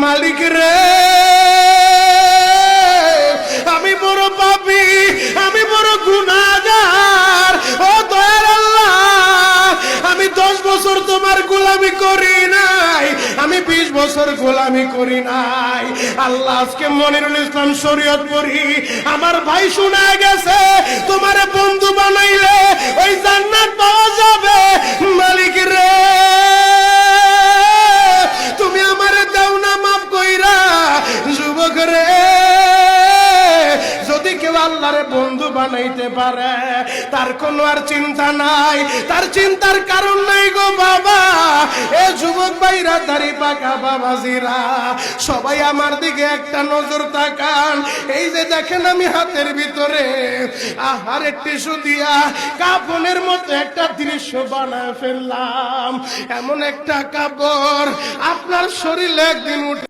মালিক রে, আমি বড় পাপী, আমি বড় গুনাহগার। ও দয়ার আল্লাহ, আমি 10 বছর তোমার গোলামি করি নাই, আমি 20 বছর গোলামি করি নাই। আল্লাহ, আজকে মনিরুল ইসলাম শরীয়তপুরি আমার ভাই শোনা গেছে তোমারে বন্ধু বানাইলে ওই জান্নাত পাওয়া যাবে। মালিক রে, তুমি আমারে দাও না মাফ কইরা। যুবক রে, যদি কেউ আল্লাহরে বন্ধু বানাইতে পারে তার কোনো আর চিন্তা নাই, তার চিন্তার কারণ নাই গো বাবা। এ যুবক ভাইরা, দাড়ি পাকা বাবাজিরা, সবাই আমার দিকে একটা নজর তাকান। এই যে দেখেন আমি হাতের ভিতরে আহারে টিস্যু দিয়া কাফনের মতো একটা দৃশ্য বানায় ফেললাম। এমন একটা কাপড় আপনার শরীরে একদিন উঠে